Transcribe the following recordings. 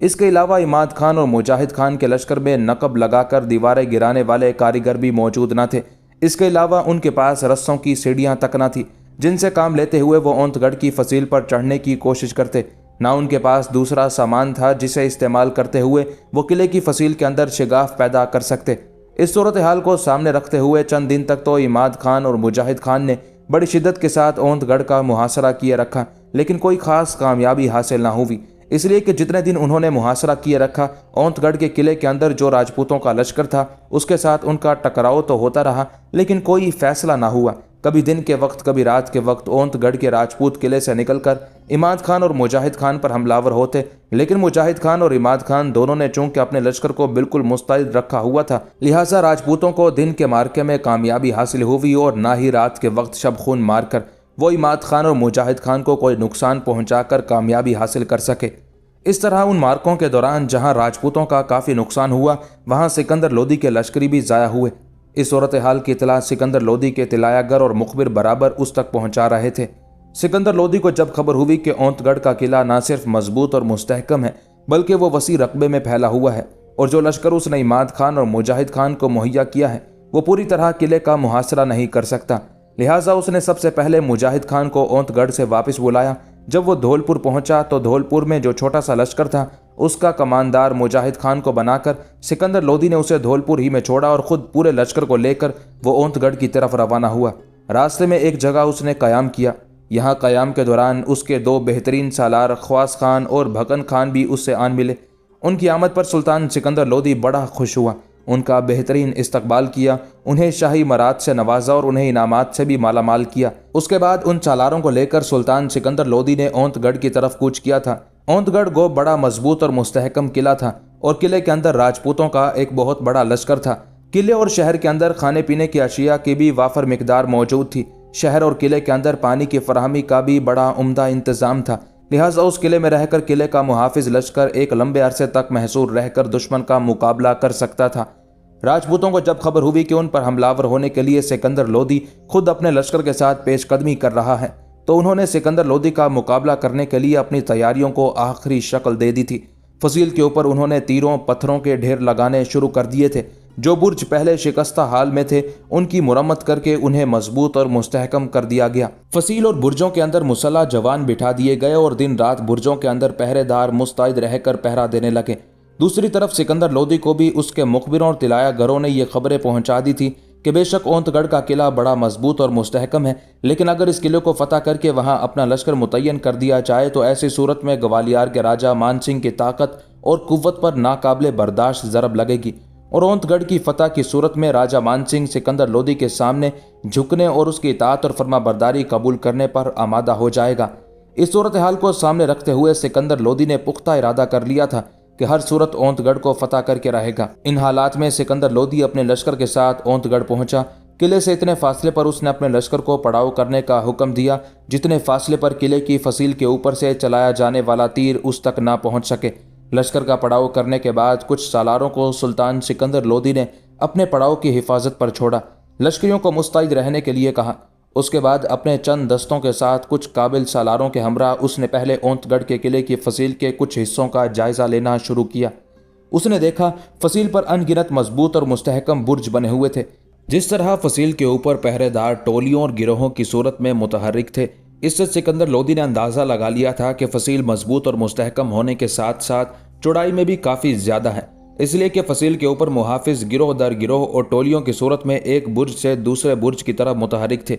اس کے علاوہ عماد خان اور مجاہد خان کے لشکر میں نقب لگا کر دیواریں گرانے والے کاریگر بھی موجود نہ تھے۔ اس کے علاوہ ان کے پاس رسوں کی سیڑھیاں تک نہ تھیں جن سے کام لیتے ہوئے وہ اونت گڑھ کی فصیل پر چڑھنے کی کوشش کرتے۔ نہ ان کے پاس دوسرا سامان تھا جسے استعمال کرتے ہوئے وہ قلعے کی فصیل کے اندر شگاف پیدا کر سکتے۔ اس صورتحال کو سامنے رکھتے ہوئے چند دن تک تو عماد خان اور مجاہد خان نے بڑی شدت کے ساتھ اونت گڑھ کا محاصرہ کیے رکھا، لیکن کوئی خاص کامیابی حاصل نہ ہوئی، اس لیے کہ جتنے دن انہوں نے محاصرہ کیے رکھا، اونت گڑھ کے قلعے کے اندر جو راجپوتوں کا لشکر تھا اس کے ساتھ ان کا ٹکراؤ تو ہوتا رہا، لیکن کوئی فیصلہ نہ ہوا۔ کبھی دن کے وقت کبھی رات کے وقت اونت گڑھ کے راجپوت قلعے سے نکل کر عماد خان اور مجاہد خان پر حملہ ور ہوتے، لیکن مجاہد خان اور عماد خان دونوں نے چونکہ اپنے لشکر کو بالکل مستعد رکھا ہوا تھا، لہٰذا راجپوتوں کو دن کے معرکے میں کامیابی حاصل ہوئی اور نہ ہی رات کے وقت شب خون مار کر وہ عماد خان اور مجاہد خان کو کوئی نقصان پہنچا کر کامیابی حاصل کر سکے۔ اس طرح ان مارکوں کے دوران جہاں راجپوتوں کا کافی نقصان ہوا، وہاں سکندر لودھی کے لشکری بھی ضائع ہوئے۔ اس صورتحال کی اطلاع سکندر لودھی کے طلایہ گر اور مخبر برابر اس تک پہنچا رہے تھے۔ سکندر لودھی کو جب خبر ہوئی کہ اونت گڑھ کا قلعہ نہ صرف مضبوط اور مستحکم ہے بلکہ وہ وسیع رقبے میں پھیلا ہوا ہے، اور جو لشکر اس نے عماد خان اور مجاہد خان کو مہیا کیا ہے وہ پوری طرح قلعے کا محاصرہ نہیں کر سکتا، لہٰذا اس نے سب سے پہلے مجاہد خان کو اونت گڑھ سے واپس بلایا۔ جب وہ دھولپور پہنچا تو دھولپور میں جو چھوٹا سا لشکر تھا اس کا کماندار مجاہد خان کو بنا کر سکندر لودھی نے اسے دھولپور ہی میں چھوڑا اور خود پورے لشکر کو لے کر وہ اونت گڑھ کی طرف روانہ ہوا۔ راستے میں ایک جگہ اس نے قیام کیا۔ یہاں قیام کے دوران اس کے دو بہترین سالار خواص خان اور بھکن خان بھی اس سے آن ملے۔ ان کی آمد پر سلطان سکندر لودھی بڑا خوش ہوا، ان کا بہترین استقبال کیا، انہیں شاہی مراد سے نوازا اور انہیں انعامات سے بھی مالا مال کیا۔ اس کے بعد ان سالاروں کو لے کر سلطان سکندر لودھی نے اونت گڑھ کی طرف کوچ کیا تھا۔ اونت گڑھ گو بڑا مضبوط اور مستحکم قلعہ تھا اور قلعے کے اندر راجپوتوں کا ایک بہت بڑا لشکر تھا۔ قلعے اور شہر کے اندر کھانے پینے کی اشیاء کی بھی وافر مقدار موجود تھی۔ شہر اور قلعے کے اندر پانی کی فراہمی کا بھی بڑا عمدہ انتظام تھا، لہٰذا اس قلعے میں رہ کر قلعے کا محافظ لشکر ایک لمبے عرصے تک محصور رہ کر دشمن کا مقابلہ کر سکتا تھا۔ راجپوتوں کو جب خبر ہوئی کہ ان پر حملہ ور ہونے کے لیے سکندر لودھی خود اپنے لشکر کے ساتھ پیش قدمی کر رہا ہے تو انہوں نے سکندر لودھی کا مقابلہ کرنے کے لیے اپنی تیاریوں کو آخری شکل دے دی تھی۔ فصیل کے اوپر انہوں نے تیروں پتھروں کے ڈھیر لگانے شروع کر دیے تھے۔ جو برج پہلے شکستہ حال میں تھے ان کی مرمت کر کے انہیں مضبوط اور مستحکم کر دیا گیا۔ فصیل اور برجوں کے اندر مسلح جوان بٹھا دیے گئے اور دن رات برجوں کے اندر پہرے دار مستعد رہ کر پہرا دینے لگے۔ دوسری طرف سکندر لودھی کو بھی اس کے مخبروں اور طلایہ گروں نے یہ خبریں پہنچا دی تھی کہ بے شک اونت گڑھ کا قلعہ بڑا مضبوط اور مستحکم ہے، لیکن اگر اس قلعے کو فتح کر کے وہاں اپنا لشکر متعین کر دیا جائے تو ایسی صورت میں گوالیار کے راجہ مان سنگھ کی طاقت اور قوت پر ناقابل برداشت ضرب لگے گی، اور اونت گڑھ کی فتح کی صورت میں راجہ مان سنگھ سکندر لودھی کے سامنے جھکنے اور اس کی اطاعت اور فرما برداری قبول کرنے پر آمادہ ہو جائے گا۔ اس صورتحال کو سامنے رکھتے ہوئے سکندر لودھی نے پختہ ارادہ کر لیا تھا کہ ہر صورت اونت گڑھ کو فتح کر کے رہے گا۔ ان حالات میں سکندر لودھی اپنے لشکر کے ساتھ اونت گڑھ پہنچا۔ قلعے سے اتنے فاصلے پر اس نے اپنے لشکر کو پڑاؤ کرنے کا حکم دیا جتنے فاصلے پر قلعے کی فصیل کے اوپر سے چلایا جانے والا تیر اس تک نہ پہنچ سکے۔ لشکر کا پڑاؤ کرنے کے بعد کچھ سالاروں کو سلطان سکندر لودھی نے اپنے پڑاؤ کی حفاظت پر چھوڑا، لشکریوں کو مستعد رہنے کے لیے کہا۔ اس کے بعد اپنے چند دستوں کے ساتھ کچھ قابل سالاروں کے ہمراہ اس نے پہلے اونت گڑھ کے قلعے کی فصیل کے کچھ حصوں کا جائزہ لینا شروع کیا۔ اس نے دیکھا فصیل پر ان گنت مضبوط اور مستحکم برج بنے ہوئے تھے، جس طرح فصیل کے اوپر پہرے دار ٹولیوں اور گروہوں کی صورت میں متحرک تھے۔ اس سے سکندر لودھی نے اندازہ لگا لیا تھا کہ فصیل مضبوط اور مستحکم ہونے کے ساتھ ساتھ چوڑائی میں بھی کافی زیادہ ہے، اس لیے کہ فصیل کے اوپر محافظ گروہ در گروہ اور ٹولیوں کی صورت میں ایک برج سے دوسرے برج کی طرف متحرک تھے۔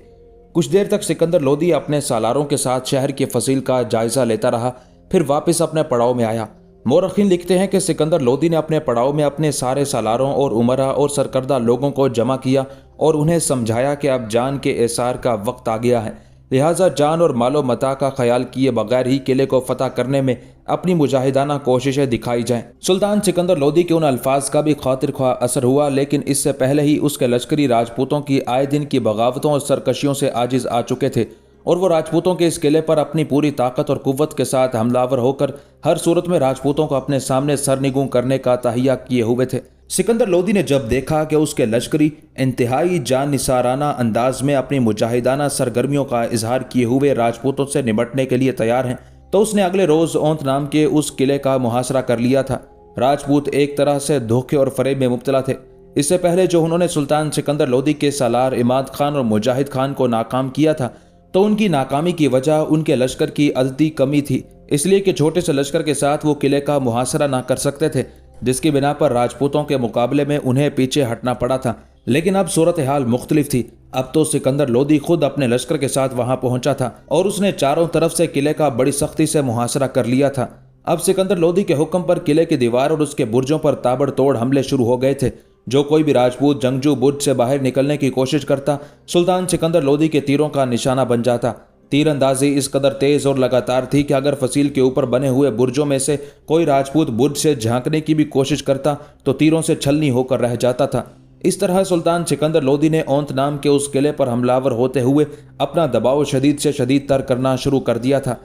کچھ دیر تک سکندر لودھی اپنے سالاروں کے ساتھ شہر کی فصیل کا جائزہ لیتا رہا، پھر واپس اپنے پڑاؤ میں آیا۔ مورخین لکھتے ہیں کہ سکندر لودھی نے اپنے پڑاؤ میں اپنے سارے سالاروں اور عمرا اور سرکردہ لوگوں کو جمع کیا اور انہیں سمجھایا کہ اب جان کے احصار کا وقت آ گیا ہے، لہٰذا جان اور مال و متاع کا خیال کیے بغیر ہی قلعے کو فتح کرنے میں اپنی مجاہدانہ کوششیں دکھائی جائیں۔ سلطان سکندر لودھی کے ان الفاظ کا بھی خاطر خواہ اثر ہوا، لیکن اس سے پہلے ہی اس کے لشکری راجپوتوں کی آئے دن کی بغاوتوں اور سرکشیوں سے عاجز آ چکے تھے، اور وہ راجپوتوں کے اس قلعے پر اپنی پوری طاقت اور قوت کے ساتھ حملہ آور ہو کر ہر صورت میں راجپوتوں کو اپنے سامنے سرنگوں کرنے کا تہیہ کیے ہوئے تھے۔ سکندر لودھی نے جب دیکھا کہ اس کے لشکری انتہائی جان نثارانہ انداز میں اپنی مجاہدانہ سرگرمیوں کا اظہار کیے ہوئے راجپوتوں سے نمٹنے کے لیے تیار ہیں، تو اس نے اگلے روز اونت نام کے اس قلعے کا محاصرہ کر لیا تھا۔ راجپوت ایک طرح سے دھوکے اور فریب میں مبتلا تھے۔ اس سے پہلے جو انہوں نے سلطان سکندر لودھی کے سالار عماد خان اور مجاہد خان کو ناکام کیا تھا، تو ان کی ناکامی کی وجہ ان کے لشکر کی عددی کمی تھی، اس لیے کہ چھوٹے سے لشکر کے ساتھ وہ قلعے کا محاصرہ نہ کر سکتے تھے، جس کی بنا پر راجپوتوں کے مقابلے میں انہیں پیچھے ہٹنا پڑا تھا۔ لیکن اب صورتحال مختلف تھی۔ اب تو سکندر لودھی خود اپنے لشکر کے ساتھ وہاں پہنچا تھا اور اس نے چاروں طرف سے قلعے کا بڑی سختی سے محاصرہ کر لیا تھا۔ اب سکندر لودھی کے حکم پر قلعے کی دیوار اور اس کے برجوں پر تابڑ توڑ حملے شروع ہو گئے تھے۔ جو کوئی بھی راجپوت جنگجو برج سے باہر نکلنے کی کوشش کرتا، سلطان سکندر لودھی کے تیروں کا نشانہ بن جاتا۔ تیر اندازی اس قدر تیز اور لگاتار تھی کہ اگر فصیل کے اوپر بنے ہوئے برجوں میں سے کوئی راجپوت برج سے جھانکنے کی بھی کوشش کرتا تو تیروں سے چھلنی ہو کر رہ جاتا تھا۔ اس طرح سلطان سکندر لودھی نے اونت نام کے اس قلعے پر حملہ ور ہوتے ہوئے اپنا دباؤ شدید سے شدید تر کرنا شروع کر دیا تھا۔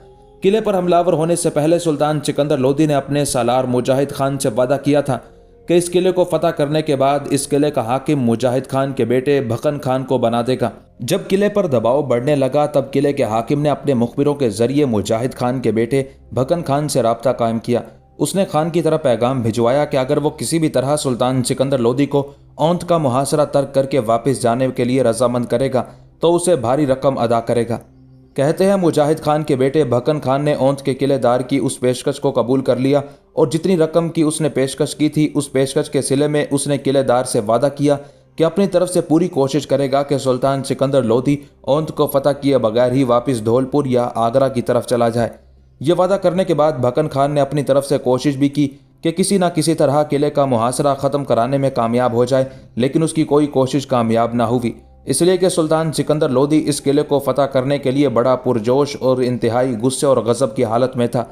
قلعے پر حملہ ور ہونے سے پہلے سلطان سکندر لودھی نے اپنے سالار مجاہد خان سے وعدہ کیا تھا کہ اس قلعے کو فتح کرنے کے بعد اس قلعے کا حاکم مجاہد خان کے بیٹے بھکن خان کو بنا دے گا۔ جب قلعے پر دباؤ بڑھنے لگا تب قلعے کے حاکم نے اپنے مخبروں کے ذریعے مجاہد خان کے بیٹے بھکن خان سے رابطہ قائم کیا۔ اس نے خان کی طرف پیغام بھجوایا کہ اگر وہ کسی بھی طرح سلطان سکندر لودھی کو اونت کا محاصرہ ترک کر کے واپس جانے کے لیے رضامند کرے گا تو اسے بھاری رقم ادا کرے گا۔ کہتے ہیں مجاہد خان کے بیٹے بھکن خان نے اونت کے قلعے دار کی اس پیشکش کو قبول کر لیا اور جتنی رقم کی اس نے پیشکش کی تھی، اس پیشکش کے صلے میں اس نے قلعے دار سے وعدہ کیا کہ اپنی طرف سے پوری کوشش کرے گا کہ سلطان سکندر لودھی اونت کو فتح کیے بغیر ہی واپس دھولپور یا آگرہ کی طرف چلا جائے۔ یہ وعدہ کرنے کے بعد بھکن خان نے اپنی طرف سے کوشش بھی کی کہ کسی نہ کسی طرح قلعے کا محاصرہ ختم کرانے میں کامیاب ہو جائے، لیکن اس کی کوئی کوشش کامیاب نہ ہوئی، اس لیے کہ سلطان سکندر لودھی اس قلعے کو فتح کرنے کے لیے بڑا پرجوش اور انتہائی غصے اور غضب کی حالت میں تھا۔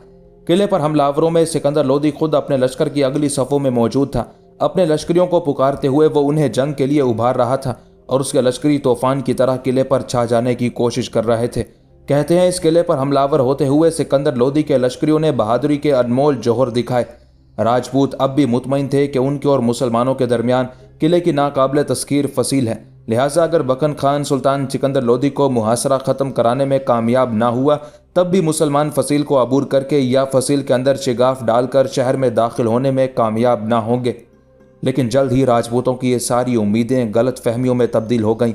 قلعے پر حملہ آوروں میں سکندر لودھی خود اپنے لشکر کی اگلی صفوں میں موجود تھا۔ اپنے لشکریوں کو پکارتے ہوئے وہ انہیں جنگ کے لیے ابھار رہا تھا اور اس کے لشکری طوفان کی طرح قلعے پر چھا جانے کی کوشش کر رہے تھے۔ کہتے ہیں اس قلعے پر حملہ آور ہوتے ہوئے سکندر لودھی کے لشکریوں نے بہادری کے انمول جوہر دکھائے۔ راجپوت اب بھی مطمئن تھے کہ ان کے اور مسلمانوں کے درمیان قلعے کی ناقابل تسخیر فصیل ہے، لہٰذا اگر بھکن خان سلطان سکندر لودھی کو محاصرہ ختم کرانے میں کامیاب نہ ہوا تب بھی مسلمان فصیل کو عبور کر کے یا فصیل کے اندر شگاف ڈال کر شہر میں داخل ہونے میں کامیاب نہ ہوں گے۔ لیکن جلد ہی راجپوتوں کی یہ ساری امیدیں غلط فہمیوں میں تبدیل ہو گئیں۔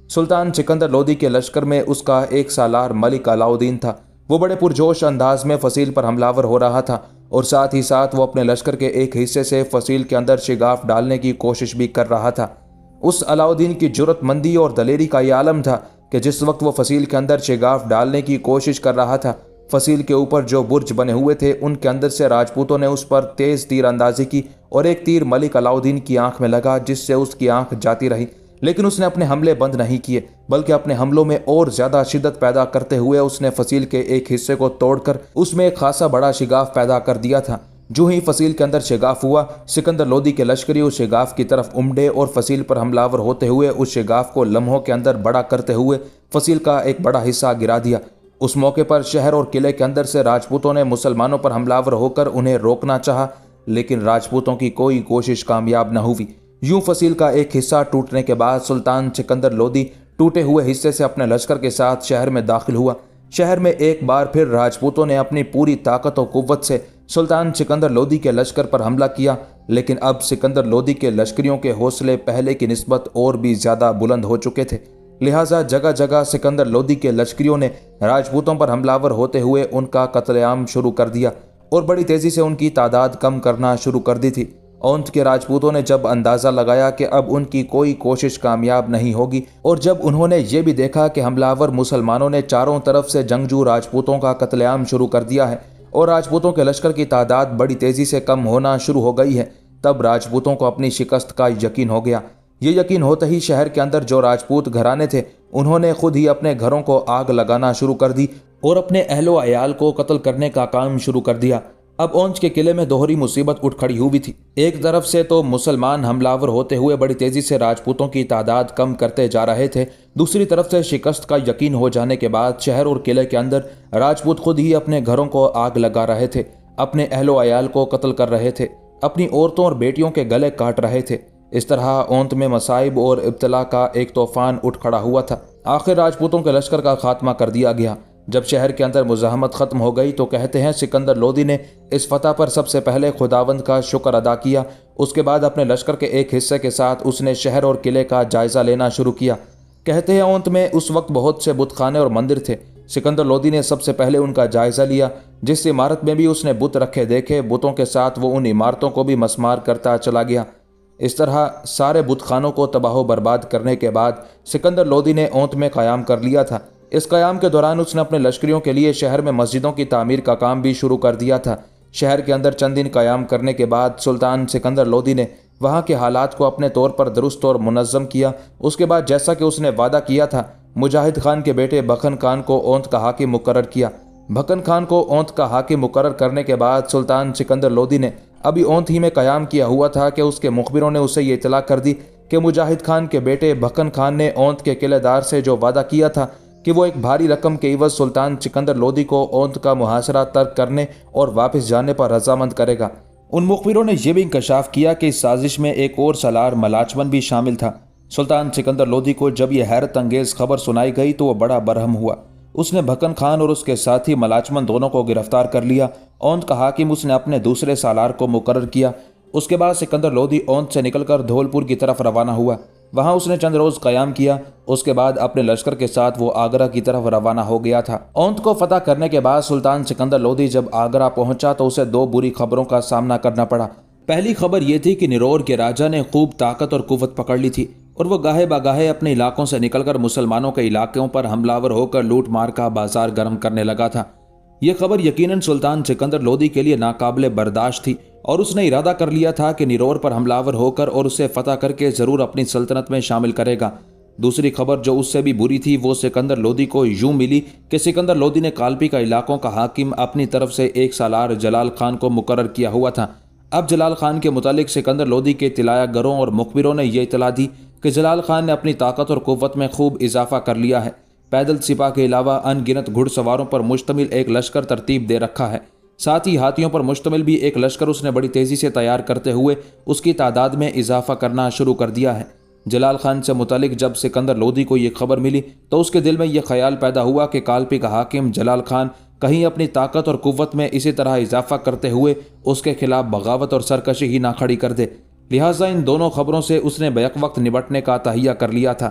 سلطان سکندر لودھی کے لشکر میں اس کا ایک سالار ملک علاؤدین تھا۔ وہ بڑے پرجوش انداز میں فصیل پر حملہ آور ہو رہا تھا اور ساتھ ہی ساتھ وہ اپنے لشکر کے ایک حصے سے فصیل کے اندر شگاف ڈالنے کی کوشش بھی کر رہا تھا۔ اس علاؤدین کی جرأت مندی اور دلیری کا یہ عالم تھا کہ جس وقت وہ فصیل کے اندر شگاف ڈالنے کی کوشش کر رہا تھا، فصیل کے اوپر جو برج بنے ہوئے تھے ان کے اندر سے راجپوتوں نے اس پر تیز تیر اندازی کی اور ایک تیر ملک علاؤدین کی آنکھ میں لگا جس سے اس کی آنکھ جاتی رہی، لیکن اس نے اپنے حملے بند نہیں کیے بلکہ اپنے حملوں میں اور زیادہ شدت پیدا کرتے ہوئے اس نے فصیل کے ایک حصے کو توڑ کر اس میں ایک خاصا بڑا شگاف پیدا کر دیا تھا۔ جو ہی فصیل کے اندر شگاف ہوا، سکندر لودھی کے لشکری اس شگاف کی طرف امڑے اور فصیل پر حملہ آور ہوتے ہوئے اس شگاف کو لمحوں کے اندر بڑا کرتے ہوئے فصیل کا ایک بڑا حصہ گرا دیا۔ اس موقع پر شہر اور قلعے کے اندر سے راجپوتوں نے مسلمانوں پر حملہ آور ہو کر انہیں روکنا چاہا، لیکن راجپوتوں کی کوئی کوشش کامیاب نہ ہوئی۔ یوں فصیل کا ایک حصہ ٹوٹنے کے بعد سلطان سکندر لودھی ٹوٹے ہوئے حصے سے اپنے لشکر کے ساتھ شہر میں داخل ہوا۔ شہر میں ایک بار پھر راجپوتوں نے اپنی پوری طاقت و قوت سے سلطان سکندر لودھی کے لشکر پر حملہ کیا، لیکن اب سکندر لودھی کے لشکریوں کے حوصلے پہلے کی نسبت اور بھی زیادہ بلند ہو چکے تھے، لہٰذا جگہ جگہ سکندر لودھی کے لشکریوں نے راجپوتوں پر حملہ آور ہوتے ہوئے ان کا قتل عام شروع کر دیا اور بڑی تیزی سے ان کی تعداد کم کرنا شروع کر دی تھی۔ اونت کے راجپوتوں نے جب اندازہ لگایا کہ اب ان کی کوئی کوشش کامیاب نہیں ہوگی اور جب انہوں نے یہ بھی دیکھا کہ حملہ آور مسلمانوں نے چاروں طرف سے جنگجو راجپوتوں کا قتل عام شروع کر دیا ہے اور راجپوتوں کے لشکر کی تعداد بڑی تیزی سے کم ہونا شروع ہو گئی ہے، تب راجپوتوں کو اپنی شکست کا یقین ہو گیا۔ یہ یقین ہوتے ہی شہر کے اندر جو راجپوت گھرانے تھے انہوں نے خود ہی اپنے گھروں کو آگ لگانا شروع کر دی اور اپنے اہل و عیال کو قتل کرنے کا کام شروع کر دیا۔ اب اونچ کے قلعے میں دوہری مصیبت اٹھ کھڑی ہوئی تھی۔ ایک طرف سے تو مسلمان حملہ آور ہوتے ہوئے بڑی تیزی سے راجپوتوں کی تعداد کم کرتے جا رہے تھے، دوسری طرف سے شکست کا یقین ہو جانے کے بعد شہر اور قلعے کے اندر راجپوت خود ہی اپنے گھروں کو آگ لگا رہے تھے، اپنے اہل و عیال کو قتل کر رہے تھے، اپنی عورتوں اور بیٹیوں کے گلے کاٹ رہے تھے۔ اس طرح اونت میں مصائب اور ابتلا کا ایک طوفان اٹھ کھڑا ہوا تھا۔ آخر راجپوتوں کے لشکر کا خاتمہ کر دیا گیا۔ جب شہر کے اندر مزاحمت ختم ہو گئی تو کہتے ہیں سکندر لودھی نے اس فتح پر سب سے پہلے خداوند کا شکر ادا کیا۔ اس کے بعد اپنے لشکر کے ایک حصے کے ساتھ اس نے شہر اور قلعے کا جائزہ لینا شروع کیا۔ کہتے ہیں اونت میں اس وقت بہت سے بت خانے اور مندر تھے۔ سکندر لودھی نے سب سے پہلے ان کا جائزہ لیا۔ جس عمارت میں بھی اس نے بت رکھے دیکھے، بتوں کے ساتھ وہ ان عمارتوں کو بھی مسمار کرتا چلا گیا۔ اس طرح سارے بت خانوں کو تباہ و برباد کرنے کے بعد سکندر لودھی نے اونت میں قیام کر لیا تھا۔ اس قیام کے دوران اس نے اپنے لشکریوں کے لیے شہر میں مسجدوں کی تعمیر کا کام بھی شروع کر دیا تھا۔ شہر کے اندر چند دن قیام کرنے کے بعد سلطان سکندر لودھی نے وہاں کے حالات کو اپنے طور پر درست اور منظم کیا۔ اس کے بعد جیسا کہ اس نے وعدہ کیا تھا، مجاہد خان کے بیٹے بھکن خان کو اونت کا حاکم مقرر کیا۔ بھکن خان کو اونت کا حاکم مقرر کرنے کے بعد سلطان سکندر لودھی نے ابھی اونت ہی میں قیام کیا ہوا تھا کہ اس کے مخبروں نے اسے یہ اطلاع کر دی کہ مجاہد خان کے بیٹے بھکن خان نے اونت کے قلعے دار سے جو وعدہ کیا تھا کہ وہ ایک بھاری رقم کے عوض سلطان سکندر لودھی کو اونت کا محاصرہ ترک کرنے اور واپس جانے پر رضامند کرے گا۔ ان مخبروں نے یہ بھی انکشاف کیا کہ اس سازش میں ایک اور سالار ملاچمن بھی شامل تھا۔ سلطان سکندر لودھی کو جب یہ حیرت انگیز خبر سنائی گئی تو وہ بڑا برہم ہوا۔ اس نے بھکن خان اور اس کے ساتھی ملاچمن دونوں کو گرفتار کر لیا۔ اونت کا حاکم اس نے اپنے دوسرے سالار کو مقرر کیا۔ اس کے بعد سکندر لودھی اونت سے نکل کر دھولپور کی طرف روانہ ہوا۔ وہاں اس نے چند روز قیام کیا۔ اس کے بعد اپنے لشکر کے ساتھ وہ آگرہ کی طرف روانہ ہو گیا تھا۔ اونت کو فتح کرنے کے بعد سلطان سکندر لودھی جب آگرہ پہنچا تو اسے دو بری خبروں کا سامنا کرنا پڑا۔ پہلی خبر یہ تھی کہ نیرور کے راجا نے خوب طاقت اور قوت پکڑ لی تھی اور وہ گاہے بگاہے اپنے علاقوں سے نکل کر مسلمانوں کے علاقوں پر حملہ آور ہو کر لوٹ مار کا بازار گرم کرنے لگا تھا۔ یہ خبر یقیناً سلطان سکندر لودھی کے لیے ناقابل برداشت تھی اور اس نے ارادہ کر لیا تھا کہ نیرور پر حملہ آور ہو کر اور اسے فتح کر کے ضرور اپنی سلطنت میں شامل کرے گا۔ دوسری خبر جو اس سے بھی بری تھی وہ سکندر لودھی کو یوں ملی کہ سکندر لودھی نے کالپی کا علاقوں کا حاکم اپنی طرف سے ایک سالار جلال خان کو مقرر کیا ہوا تھا۔ اب جلال خان کے متعلق سکندر لودھی کے اطلاع گروں اور مخبروں نے یہ اطلاع دی کہ جلال خان نے اپنی طاقت اور قوت میں خوب اضافہ کر لیا ہے۔ پیدل سپاہ کے علاوہ ان گنت گھڑ سواروں پر مشتمل ایک لشکر ترتیب دے رکھا ہے۔ ساتھ ہی ہاتھیوں پر مشتمل بھی ایک لشکر اس نے بڑی تیزی سے تیار کرتے ہوئے اس کی تعداد میں اضافہ کرنا شروع کر دیا ہے۔ جلال خان سے متعلق جب سکندر لودھی کو یہ خبر ملی تو اس کے دل میں یہ خیال پیدا ہوا کہ کالپی کا حاکم جلال خان کہیں اپنی طاقت اور قوت میں اسی طرح اضافہ کرتے ہوئے اس کے خلاف بغاوت اور سرکشی ہی نہ کھڑی کر دے، لہٰذا ان دونوں خبروں سے اس نے بیک وقت نمٹنے کا تہیہ کر لیا تھا۔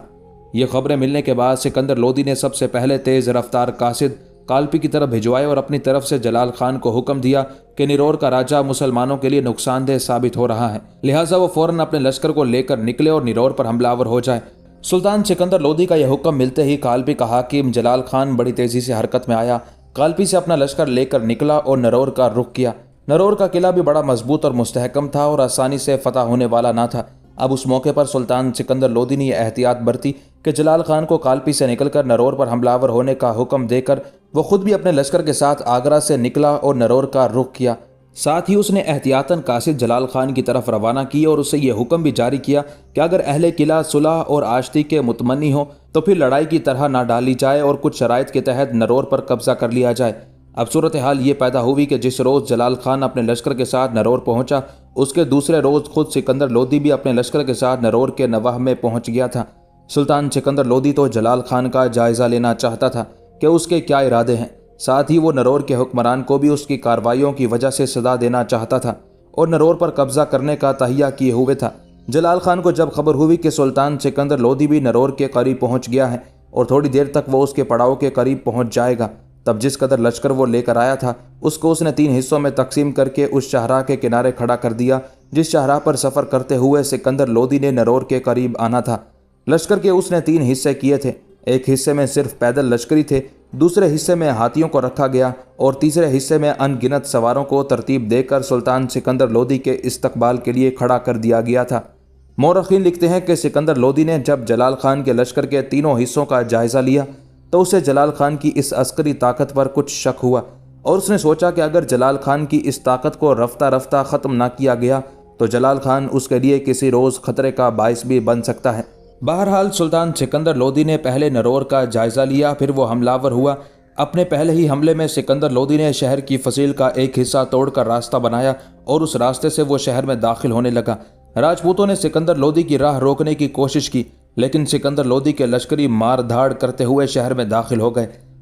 یہ خبریں ملنے کے بعد سکندر لودھی نے سب سے پہلے تیز رفتار قاصد کالپی کی طرف بھجوائے اور اپنی طرف سے جلال خان کو حکم دیا کہ نیرور کا راجہ مسلمانوں کے لیے نقصان دہ ثابت ہو رہا ہے، لہٰذا وہ فوراً اپنے لشکر کو لے کر نکلے اور نیرور پر حملہ آور ہو جائے۔ سلطان سکندر لودھی کا یہ حکم ملتے ہی کالپی کا حاکم جلال خان بڑی تیزی سے حرکت میں آیا، کالپی سے اپنا لشکر لے کر نکلا اور نیرور کا رخ کیا۔ نیرور کا قلعہ بھی بڑا مضبوط اور مستحکم تھا اور آسانی سے فتح ہونے والا نہ تھا۔ اب اس موقع پر سلطان سکندر لودھی نے یہ احتیاط برتی کہ جلال خان کو کالپی سے نکل کر نیرور پر حملہ آور ہونے کا حکم دے کر وہ خود بھی اپنے لشکر کے ساتھ آگرہ سے نکلا اور نیرور کا رخ کیا۔ ساتھ ہی اس نے احتیاطاً قاصد جلال خان کی طرف روانہ کی اور اسے یہ حکم بھی جاری کیا کہ اگر اہل قلعہ صلح اور آشتی کے متمنی ہوں تو پھر لڑائی کی طرح نہ ڈالی جائے اور کچھ شرائط کے تحت نیرور پر قبضہ کر لیا جائے۔ اب صورتحال یہ پیدا ہوئی کہ جس روز جلال خان اپنے لشکر کے ساتھ نیرور پہنچا اس کے دوسرے روز خود سکندر لودھی بھی اپنے لشکر کے ساتھ نیرور کے نواح میں پہنچ گیا تھا۔ سلطان سکندر لودھی تو جلال خان کا جائزہ لینا چاہتا تھا کہ اس کے کیا ارادے ہیں، ساتھ ہی وہ نیرور کے حکمران کو بھی اس کی کارروائیوں کی وجہ سے سزا دینا چاہتا تھا اور نیرور پر قبضہ کرنے کا تہیہ کیے ہوئے تھا۔ جلال خان کو جب خبر ہوئی کہ سلطان سکندر لودھی بھی نیرور کے قریب پہنچ گیا ہے اور تھوڑی دیر تک وہ اس کے پڑاؤ کے قریب پہنچ جائے گا، تب جس قدر لشکر وہ لے کر آیا تھا اس کو اس نے 3 حصوں میں تقسیم کر کے اس شاہراہ کے کنارے کھڑا کر دیا جس شاہراہ پر سفر کرتے ہوئے سکندر لودھی نے نیرور کے قریب آنا تھا۔ لشکر کے اس نے 3 حصے کیے تھے، ایک حصے میں صرف پیدل لشکری تھے، دوسرے حصے میں ہاتھیوں کو رکھا گیا اور تیسرے حصے میں ان گنت سواروں کو ترتیب دے کر سلطان سکندر لودھی کے استقبال کے لیے کھڑا کر دیا گیا تھا۔ مورخین لکھتے ہیں کہ سکندر لودھی نے جب جلال خان کے لشکر کے 3 حصوں کا جائزہ لیا تو اسے جلال خان کی اس عسکری طاقت پر کچھ شک ہوا اور اس نے سوچا کہ اگر جلال خان کی اس طاقت کو رفتہ رفتہ ختم نہ کیا گیا تو جلال خان اس کے لیے کسی روز خطرے کا باعث بھی بن سکتا ہے۔ بہرحال سلطان سکندر لودھی نے پہلے نیرور کا جائزہ لیا، پھر وہ حملہ آور ہوا۔ اپنے پہلے ہی حملے میں سکندر لودھی نے شہر کی فصیل کا ایک حصہ توڑ کر راستہ بنایا اور اس راستے سے وہ شہر میں داخل ہونے لگا۔ راجپوتوں نے سکندر لودھی کی راہ روکنے کی کوشش کی لیکن سکندر لودھی کے لشکری مار دھاڑ کرتے ہوئے شہر میں داخل ہو گئے۔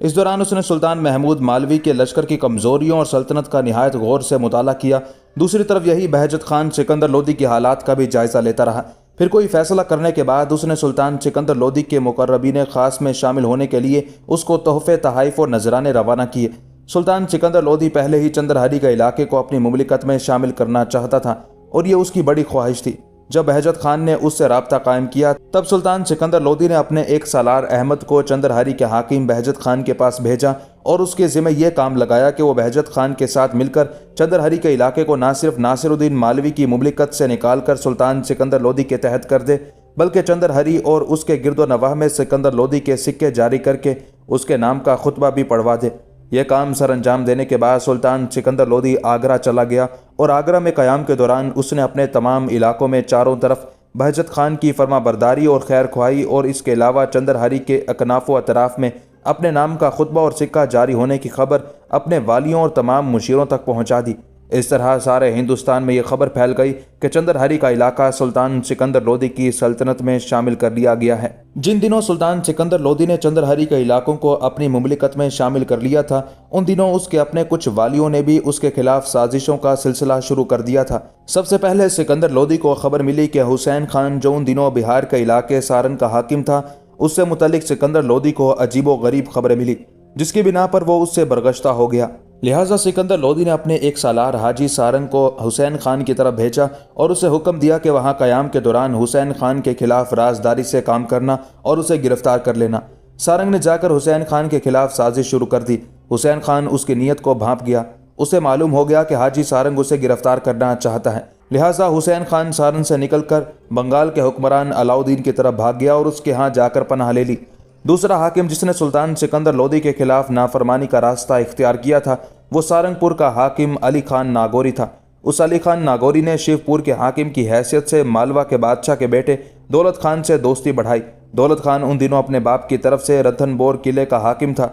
اس دوران اس نے سلطان محمود مالوی کے لشکر کی کمزوریوں اور سلطنت کا نہایت غور سے مطالعہ کیا۔ دوسری طرف یہی بہجت خان سکندر لودھی کی حالات کا بھی جائزہ لیتا رہا۔ پھر کوئی فیصلہ کرنے کے بعد اس نے سلطان سکندر لودھی کے مقربین خاص میں شامل ہونے کے لیے اس کو تحفے، تحائف اور نذرانے روانہ کیے۔ سلطان سکندر لودھی پہلے ہی چندرہاری کے علاقے کو اپنی مملکت میں شامل کرنا چاہتا تھا اور یہ اس کی بڑی خواہش تھی۔ جب بہجت خان نے اس سے رابطہ قائم کیا تب سلطان سکندر لودھی نے اپنے ایک سالار احمد کو چندرہاری کے حاکم بہجت خان کے پاس بھیجا اور اس کے ذمہ یہ کام لگایا کہ وہ بہجت خان کے ساتھ مل کر چندرہاری کے علاقے کو نہ صرف ناصر الدین مالوی کی مملکت سے نکال کر سلطان سکندر لودھی کے تحت کر دے، بلکہ چندرہاری اور اس کے گرد و نواح میں سکندر لودھی کے سکے جاری کر کے اس کے نام کا خطبہ بھی پڑھوا دے۔ یہ کام سر انجام دینے کے بعد سلطان سکندر لودھی آگرہ چلا گیا اور آگرہ میں قیام کے دوران اس نے اپنے تمام علاقوں میں چاروں طرف بہجت خان کی فرما برداری اور خیر خواہی اور اس کے علاوہ چندرہاری کے اکناف و اطراف میں اپنے نام کا خطبہ اور سکہ جاری ہونے کی خبر اپنے والیوں اور تمام مشیروں تک پہنچا دی۔ اس طرح سارے ہندوستان میں یہ خبر پھیل گئی کہ چندرہاری کا علاقہ سلطان سکندر لودھی کی سلطنت میں شامل کر لیا گیا ہے۔ جن دنوں سلطان سکندر لودھی نے چندرہاری کے علاقوں کو اپنی مملکت میں شامل کر لیا تھا، ان دنوں اس کے اپنے کچھ والیوں نے بھی اس کے خلاف سازشوں کا سلسلہ شروع کر دیا تھا۔ سب سے پہلے سکندر لودھی کو خبر ملی کہ حسین خان جو ان دنوں بہار کے علاقے سارن کا حاکم تھا، اس سے متعلق سکندر لودھی کو عجیب و غریب خبریں ملی، جس کی بنا پر وہ اس سے برگشتہ ہو گیا۔ لہٰذا سکندر لودھی نے اپنے ایک سالار حاجی سارنگ کو حسین خان کی طرف بھیجا اور اسے حکم دیا کہ وہاں قیام کے دوران حسین خان کے خلاف رازداری سے کام کرنا اور اسے گرفتار کر لینا۔ سارنگ نے جا کر حسین خان کے خلاف سازش شروع کر دی۔ حسین خان اس کی نیت کو بھانپ گیا۔ اسے معلوم ہو گیا کہ حاجی سارنگ اسے گرفتار کرنا چاہتا ہے، لہٰذا حسین خان سارن سے نکل کر بنگال کے حکمران علاؤدین کی طرف بھاگ گیا اور اس کے ہاں جا کر پناہ لے لی۔ دوسرا حاکم جس نے سلطان سکندر لودھی کے خلاف نافرمانی کا راستہ اختیار کیا تھا وہ سارنگ پور کا حاکم علی خان ناگوری تھا۔ اس علی خان ناگوری نے شیو پور کے حاکم کی حیثیت سے مالوا کے بادشاہ کے بیٹے دولت خان سے دوستی بڑھائی۔ دولت خان ان دنوں اپنے باپ کی طرف سے رتن بور قلعے کا حاکم تھا۔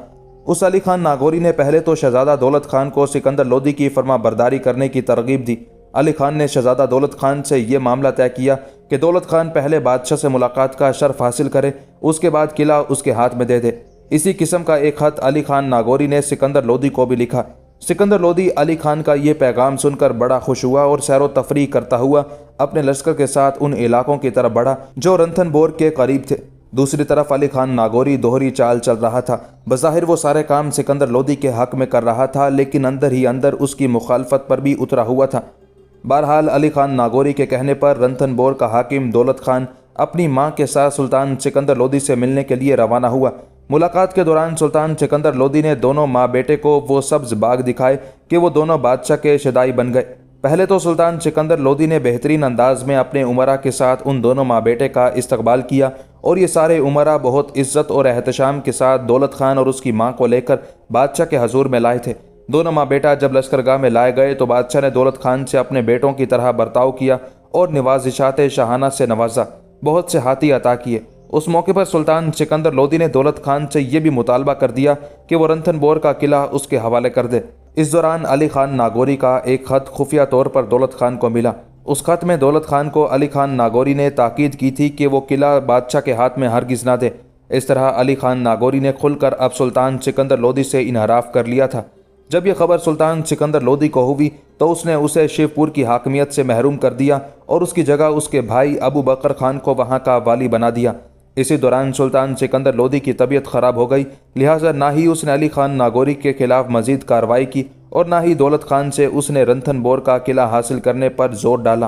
اس علی خان ناگوری نے پہلے تو شہزادہ دولت خان کو سکندر لودھی کی فرما برداری کرنے کی ترغیب دی۔ علی خان نے شہزادہ دولت خان سے یہ معاملہ طے کیا کہ دولت خان پہلے بادشاہ سے ملاقات کا شرف حاصل کرے، اس کے بعد قلعہ اس کے ہاتھ میں دے دے۔ اسی قسم کا ایک خط علی خان ناگوری نے سکندر لودھی کو بھی لکھا۔ سکندر لودھی علی خان کا یہ پیغام سن کر بڑا خوش ہوا اور سیر و تفریح کرتا ہوا اپنے لشکر کے ساتھ ان علاقوں کی طرف بڑھا جو رنتھن بور کے قریب تھے۔ دوسری طرف علی خان ناگوری دوہری چال چل رہا تھا۔ بظاہر وہ سارے کام سکندر لودھی کے حق میں کر رہا تھا، لیکن اندر ہی اندر اس کی مخالفت پر بھی اترا ہوا تھا۔ بہرحال علی خان ناگوری کے کہنے پر رنتھن بور کا حاکم دولت خان اپنی ماں کے ساتھ سلطان سکندر لودھی سے ملنے کے لیے روانہ ہوا۔ ملاقات کے دوران سلطان سکندر لودھی نے دونوں ماں بیٹے کو وہ سبز باغ دکھائے کہ وہ دونوں بادشاہ کے شدائی بن گئے۔ پہلے تو سلطان سکندر لودھی نے بہترین انداز میں اپنے امراء کے ساتھ ان دونوں ماں بیٹے کا استقبال کیا اور یہ سارے امراء بہت عزت اور احتشام کے ساتھ دولت خان اور اس کی ماں کو لے کر بادشاہ کے حضور میں لائے تھے۔ دونوں ماں بیٹا جب لشکرگاہ میں لائے گئے تو بادشاہ نے دولت خان سے اپنے بیٹوں کی طرح برتاؤ کیا اور نوازشات شاہانہ سے نوازا، بہت سے ہاتھی عطا کیے۔ اس موقع پر سلطان سکندر لودھی نے دولت خان سے یہ بھی مطالبہ کر دیا کہ وہ رنتھن بور کا قلعہ اس کے حوالے کر دے۔ اس دوران علی خان ناگوری کا ایک خط خفیہ طور پر دولت خان کو ملا۔ اس خط میں دولت خان کو علی خان ناگوری نے تاکید کی تھی کہ وہ قلعہ بادشاہ کے ہاتھ میں ہرگز نہ دے۔ اس طرح علی خان ناگوری نے کھل کر اب سلطان سکندر لودھی سے انحراف کر لیا تھا۔ جب یہ خبر سلطان سکندر لودھی کو ہوئی تو اس نے اسے شیو پور کی حاکمیت سے محروم کر دیا اور اس کی جگہ اس کے بھائی ابو بکر خان کو وہاں کا والی بنا دیا۔ اسی دوران سلطان سکندر لودھی کی طبیعت خراب ہو گئی، لہٰذا نہ ہی اس نے علی خان ناگوری کے خلاف مزید کارروائی کی اور نہ ہی دولت خان سے اس نے رنتھن بور کا قلعہ حاصل کرنے پر زور ڈالا۔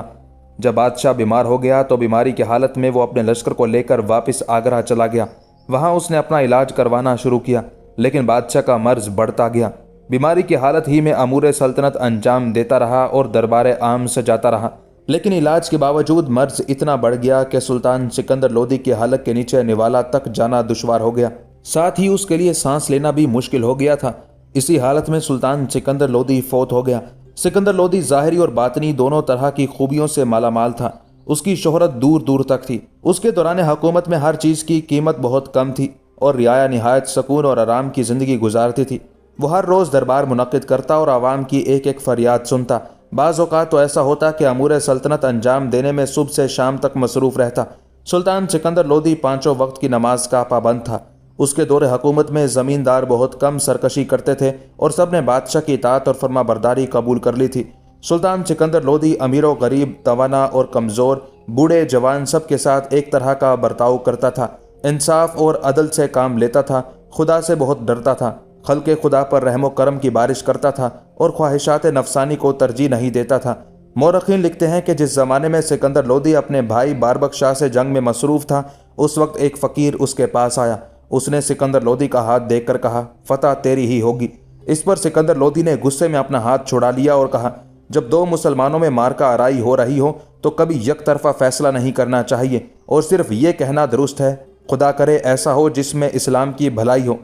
جب بادشاہ بیمار ہو گیا تو بیماری کی حالت میں وہ اپنے لشکر کو لے کر واپس آگرہ چلا گیا۔ وہاں اس نے اپنا علاج کروانا شروع کیا، لیکن بادشاہ کا مرض بڑھتا گیا۔ بیماری کی حالت ہی میں امور سلطنت انجام دیتا رہا اور دربار عام سے جاتا رہا، لیکن علاج کے باوجود مرض اتنا بڑھ گیا کہ سلطان سکندر لودھی کے حلق کے نیچے نوالا تک جانا دشوار ہو گیا، ساتھ ہی اس کے لیے سانس لینا بھی مشکل ہو گیا تھا۔ اسی حالت میں سلطان سکندر لودھی فوت ہو گیا۔ سکندر لودھی ظاہری اور باطنی دونوں طرح کی خوبیوں سے مالا مال تھا۔ اس کی شہرت دور دور تک تھی۔ اس کے دوران حکومت میں ہر چیز کی قیمت بہت کم تھی اور رعایا نہایت سکون اور آرام کی زندگی گزارتی تھی۔ وہ ہر روز دربار منعقد کرتا اور عوام کی ایک ایک فریاد سنتا۔ بعض اوقات تو ایسا ہوتا کہ امور سلطنت انجام دینے میں صبح سے شام تک مصروف رہتا۔ سلطان سکندر لودھی 5 وقت کی نماز کا پابند تھا اس کے دور حکومت میں زمیندار بہت کم سرکشی کرتے تھے اور سب نے بادشاہ کی اطاعت اور فرما برداری قبول کر لی تھی۔ سلطان سکندر لودھی امیر و غریب، توانا اور کمزور، بوڑھے جوان سب کے ساتھ ایک طرح کا برتاؤ کرتا تھا، انصاف اور عدل سے کام لیتا تھا، خدا سے بہت ڈرتا تھا، خلق خدا پر رحم و کرم کی بارش کرتا تھا اور خواہشات نفسانی کو ترجیح نہیں دیتا تھا۔ مورخین لکھتے ہیں کہ جس زمانے میں سکندر لودھی اپنے بھائی باربک شاہ سے جنگ میں مصروف تھا، اس وقت ایک فقیر اس کے پاس آیا۔ اس نے سکندر لودھی کا ہاتھ دیکھ کر کہا، فتح تیری ہی ہوگی۔ اس پر سکندر لودھی نے غصے میں اپنا ہاتھ چھڑا لیا اور کہا، جب دو مسلمانوں میں مارکا آرائی ہو رہی ہو تو کبھی یک طرفہ فیصلہ نہیں کرنا چاہیے اور صرف یہ کہنا درست ہے، خدا کرے ایسا ہو جس میں اسلام کی بھلائی ہو۔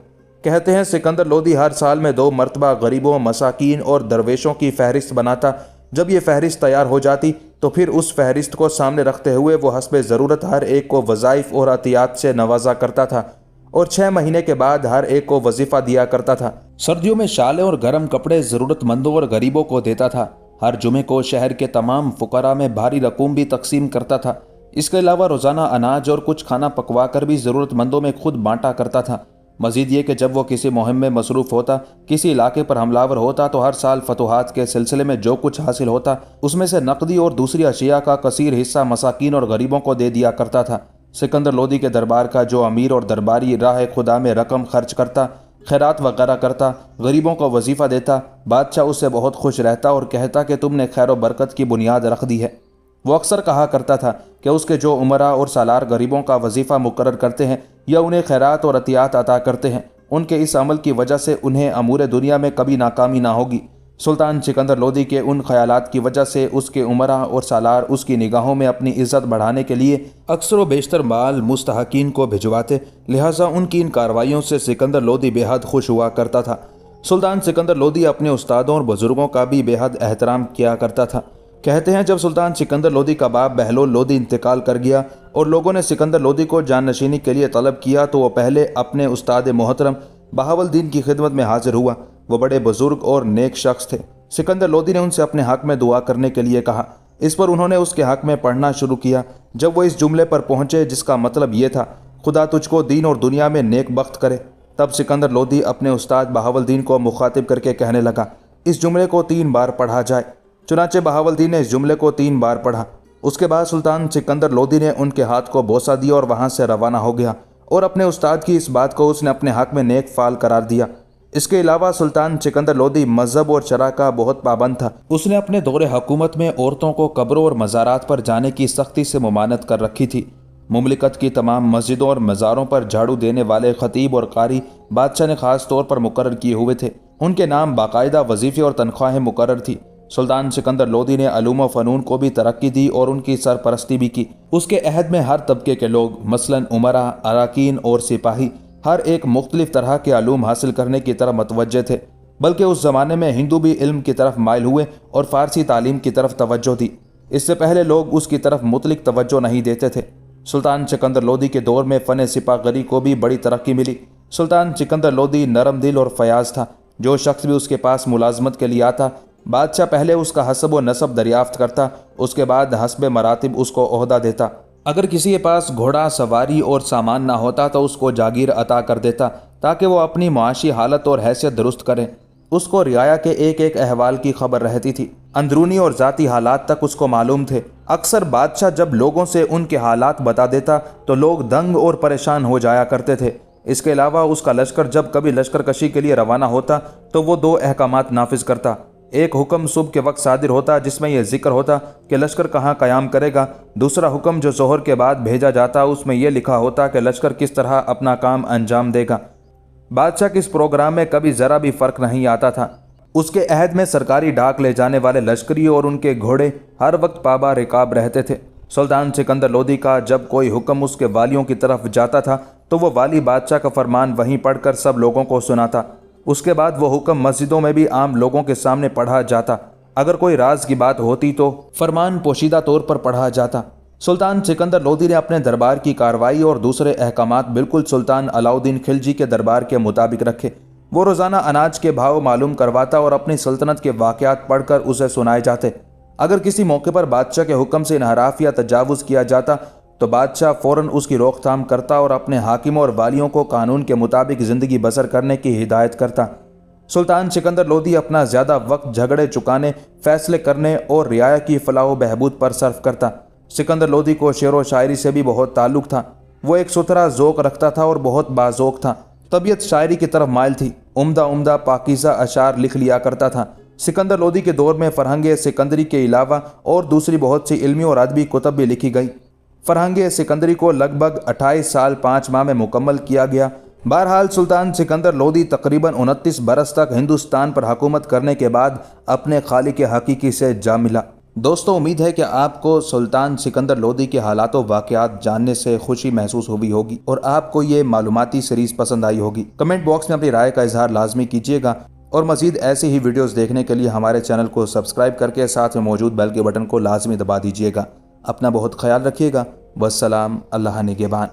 کہتے ہیں سکندر لودھی ہر سال میں 2 مرتبہ غریبوں، مساکین اور درویشوں کی فہرست بناتا۔ جب یہ فہرست تیار ہو جاتی تو پھر اس فہرست کو سامنے رکھتے ہوئے وہ حسب ضرورت ہر ایک کو وظائف اور عطیات سے نوازا کرتا تھا اور 6 مہینے کے بعد ہر ایک کو وظیفہ دیا کرتا تھا۔ سردیوں میں شالیں اور گرم کپڑے ضرورت مندوں اور غریبوں کو دیتا تھا۔ ہر جمعے کو شہر کے تمام فقراء میں بھاری رقوم بھی تقسیم کرتا تھا۔ اس کے علاوہ روزانہ اناج اور کچھ کھانا پکوا کر بھی ضرورت مندوں میں خود بانٹا کرتا تھا۔ مزید یہ کہ جب وہ کسی مہم میں مصروف ہوتا، کسی علاقے پر حملہ ور ہوتا تو ہر سال فتوحات کے سلسلے میں جو کچھ حاصل ہوتا اس میں سے نقدی اور دوسری اشیاء کا کثیر حصہ مساکین اور غریبوں کو دے دیا کرتا تھا۔ سکندر لودھی کے دربار کا جو امیر اور درباری راہ خدا میں رقم خرچ کرتا، خیرات وغیرہ کرتا، غریبوں کو وظیفہ دیتا، بادشاہ اس سے بہت خوش رہتا اور کہتا کہ تم نے خیر و برکت کی بنیاد رکھ دی ہے۔ وہ اکثر کہا کرتا تھا کہ اس کے جو امراء اور سالار غریبوں کا وظیفہ مقرر کرتے ہیں یا انہیں خیرات اور عطیات عطا کرتے ہیں، ان کے اس عمل کی وجہ سے انہیں امور دنیا میں کبھی ناکامی نہ ہوگی۔ سلطان سکندر لودھی کے ان خیالات کی وجہ سے اس کے امراء اور سالار اس کی نگاہوں میں اپنی عزت بڑھانے کے لیے اکثر و بیشتر مال مستحقین کو بھجواتے، لہٰذا ان کی ان کارروائیوں سے سکندر لودھی بے حد خوش ہوا کرتا تھا۔ سلطان سکندر لودھی اپنے استادوں اور بزرگوں کا بھی بے حد احترام کیا کرتا تھا۔ کہتے ہیں جب سلطان سکندر لودھی کا باپ بہلول لودھی انتقال کر گیا اور لوگوں نے سکندر لودھی کو جان نشینی کے لیے طلب کیا تو وہ پہلے اپنے استاد محترم بہاولدین کی خدمت میں حاضر ہوا۔ وہ بڑے بزرگ اور نیک شخص تھے۔ سکندر لودھی نے ان سے اپنے حق میں دعا کرنے کے لیے کہا۔ اس پر انہوں نے اس کے حق میں پڑھنا شروع کیا۔ جب وہ اس جملے پر پہنچے جس کا مطلب یہ تھا، خدا تجھ کو دین اور دنیا میں نیک بخت کرے، تب سکندر لودھی اپنے استاد بہاولدین کو مخاطب کر کے کہنے لگا، اس جملے کو 3 بار پڑھا جائے۔ چنانچہ بہاولدین نے اس جملے کو 3 بار پڑھا۔ اس کے بعد سلطان سکندر لودھی نے ان کے ہاتھ کو بوسہ دیا اور وہاں سے روانہ ہو گیا اور اپنے استاد کی اس بات کو اس نے اپنے حق میں نیک فعل قرار دیا۔ اس کے علاوہ سلطان سکندر لودھی مذہب اور شرع کا بہت پابند تھا۔ اس نے اپنے دور حکومت میں عورتوں کو قبروں اور مزارات پر جانے کی سختی سے ممانعت کر رکھی تھی۔ مملکت کی تمام مسجدوں اور مزاروں پر جھاڑو دینے والے خطیب اور قاری بادشاہ نے خاص طور پر مقرر کیے ہوئے تھے۔ ان کے نام باقاعدہ وظیفے اور تنخواہیں مقرر تھی۔ سلطان سکندر لودھی نے علوم و فنون کو بھی ترقی دی اور ان کی سرپرستی بھی کی۔ اس کے عہد میں ہر طبقے کے لوگ، مثلاً امراء، اراکین اور سپاہی، ہر ایک مختلف طرح کے علوم حاصل کرنے کی طرف متوجہ تھے، بلکہ اس زمانے میں ہندو بھی علم کی طرف مائل ہوئے اور فارسی تعلیم کی طرف توجہ دی۔ اس سے پہلے لوگ اس کی طرف مطلق توجہ نہیں دیتے تھے۔ سلطان سکندر لودھی کے دور میں فن سپاہ گری کو بھی بڑی ترقی ملی۔ سلطان سکندر لودھی نرم دل اور فیاض تھا۔ جو شخص بھی اس کے پاس ملازمت کے لیے آتا، بادشاہ پہلے اس کا حسب و نسب دریافت کرتا، اس کے بعد حسب مراتب اس کو عہدہ دیتا۔ اگر کسی کے پاس گھوڑا، سواری اور سامان نہ ہوتا تو اس کو جاگیر عطا کر دیتا تاکہ وہ اپنی معاشی حالت اور حیثیت درست کرے۔ اس کو رعایا کے ایک ایک احوال کی خبر رہتی تھی، اندرونی اور ذاتی حالات تک اس کو معلوم تھے۔ اکثر بادشاہ جب لوگوں سے ان کے حالات بتا دیتا تو لوگ دنگ اور پریشان ہو جایا کرتے تھے۔ اس کے علاوہ اس کا لشکر جب کبھی لشکر کشی کے لیے روانہ ہوتا تو وہ 2 احکامات نافذ کرتا۔ ایک حکم صبح کے وقت صادر ہوتا جس میں یہ ذکر ہوتا کہ لشکر کہاں قیام کرے گا۔ دوسرا حکم جو ظہر کے بعد بھیجا جاتا اس میں یہ لکھا ہوتا کہ لشکر کس طرح اپنا کام انجام دے گا۔ بادشاہ کے اس پروگرام میں کبھی ذرا بھی فرق نہیں آتا تھا۔ اس کے عہد میں سرکاری ڈاک لے جانے والے لشکری اور ان کے گھوڑے ہر وقت پابا رکاب رہتے تھے۔ سلطان سکندر لودھی کا جب کوئی حکم اس کے والیوں کی طرف جاتا تھا تو وہ والی بادشاہ کا فرمان وہیں پڑھ کر سب لوگوں کو سناتا۔ اس کے بعد وہ حکم مسجدوں میں بھی عام لوگوں کے سامنے پڑھا جاتا۔ اگر کوئی راز کی بات ہوتی تو فرمان پوشیدہ طور پر پڑھا جاتا۔ سلطان سکندر لودھی نے اپنے دربار کی کارروائی اور دوسرے احکامات بالکل سلطان علاؤالدین خلجی کے دربار کے مطابق رکھے۔ وہ روزانہ اناج کے بھاؤ معلوم کرواتا اور اپنی سلطنت کے واقعات پڑھ کر اسے سنائے جاتے۔ اگر کسی موقع پر بادشاہ کے حکم سے انحراف یا تجاوز کیا جاتا تو بادشاہ فوراً اس کی روک تھام کرتا اور اپنے حاکموں اور والیوں کو قانون کے مطابق زندگی بسر کرنے کی ہدایت کرتا۔ سلطان سکندر لودھی اپنا زیادہ وقت جھگڑے چکانے، فیصلے کرنے اور رعایا کی فلاح و بہبود پر صرف کرتا۔ سکندر لودھی کو شعر و شاعری سے بھی بہت تعلق تھا۔ وہ ایک ستھرا ذوق رکھتا تھا اور بہت باذوق تھا۔ طبیعت شاعری کی طرف مائل تھی۔ عمدہ پاکیزہ اشعار لکھ لیا کرتا تھا۔ سکندر لودھی کے دور میں فرہنگ سکندری کے علاوہ اور دوسری بہت سی علمی اور ادبی کتب بھی لکھی گئی۔ فرہنگ سکندری کو لگ بھگ 28 سال 5 ماہ میں مکمل کیا گیا۔ بہرحال سلطان سکندر لودھی تقریباً 29 برس تک ہندوستان پر حکومت کرنے کے بعد اپنے خالق حقیقی سے جا ملا۔ دوستو، امید ہے کہ آپ کو سلطان سکندر لودھی کے حالات و واقعات جاننے سے خوشی محسوس ہوئی ہوگی اور آپ کو یہ معلوماتی سیریز پسند آئی ہوگی۔ کمنٹ باکس میں اپنی رائے کا اظہار لازمی کیجیے گا اور مزید ایسی ہی ویڈیوز دیکھنے کے لیے ہمارے چینل کو سبسکرائب کر کے ساتھ میں موجود بیل کے بٹن کو لازمی دبا دیجیے گا۔ اپنا بہت خیال رکھیے گا۔ والسلام، اللہ نگہبان۔